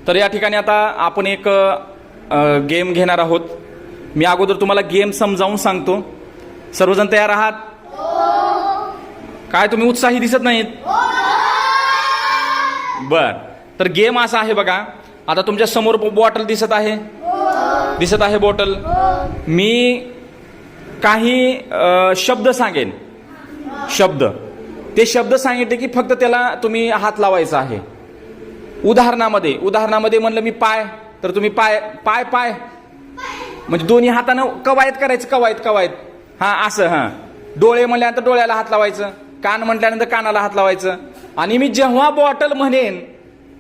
तर या ठिकाणी आता आपण एक गेम घेणार आहोत. मी अगोदर तुम्हाला गेम समजावून सांगतो. सर्वजण तयार आहात? काय तुम्ही उत्साही दिसत नाहीत? बर, तर गेम असा आहे बघा. आता तुमच्या समोर बॉटल दिसत आहे, दिसत आहे बॉटल. मी काही शब्द सांगेन, शब्द. ते शब्द सांगितले की फक्त त्याला तुम्ही हात लावायचा आहे. उदाहरणामध्ये म्हणलं मी पाय, तर तुम्ही पाय पाय पाय म्हणजे दोन्ही हातानं कवायत करायचं, कवायत. हा असं. हा, डोळे म्हणल्यानंतर डोळ्याला हात लावायचं, कान म्हटल्यानंतर कानाला हात लावायचं. आणि मी जेव्हा बॉटल म्हणेन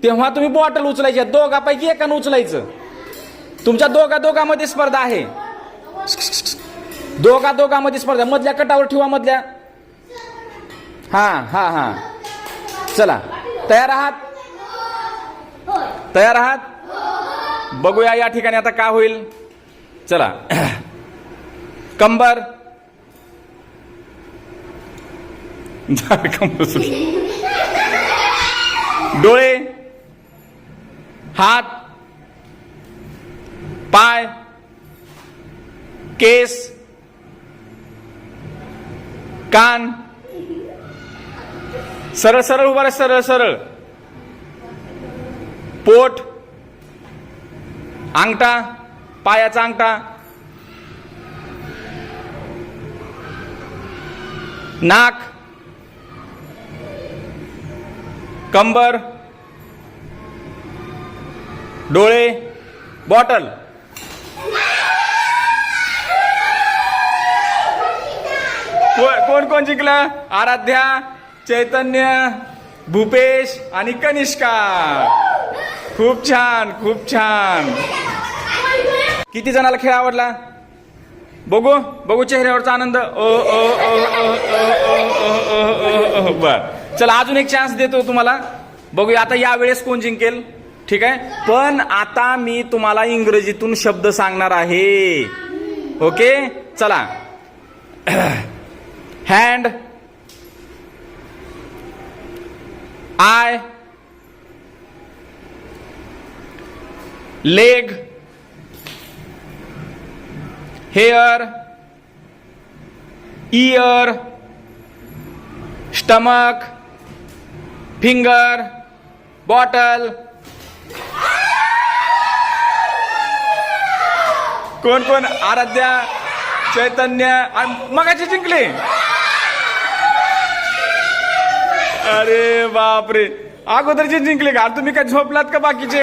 तेव्हा तुम्ही बॉटल उचलायची. दोघापैकी एकानं उचलायचं. तुमच्या दोघांमध्ये स्पर्धा आहे. दोघांमध्ये स्पर्धा. मधल्या कटावर ठेवा, मधल्या. हा. चला, तयार आहात? तयार आहात? बघूया या ठिकाणी आता काय होईल. चला. कंबर, डोळे, हात, पाय, केस, कान. सरळ सरळ उभा राहा, सरळ. पोट, अंगठा, पायाचा अंगठा, नाक, कंबर, डोळे, बॉटल. कोण जिंकलं? आराध्या, चैतन्य, भूपेश आणि कनिष्का. खूप छान. किती जणाला खेळ आवडला? बघू चेहऱ्यावरचा आनंद. बर, चला अजून एक चान्स देतो तुम्हाला. बघूया आता यावेळेस कोण जिंकेल. ठीक आहे, पण आता मी तुम्हाला इंग्रजीतून शब्द सांगणार आहे. ओके, चला. Hand, I, leg, hair, year, stomach, finger, bottle. कोण? आराध्या, चैतन्य आणि मगाची जिंकले. अरे बापरे, अगोदरचे जिंकले का? तुम्ही काय झोपलात का बाकीचे?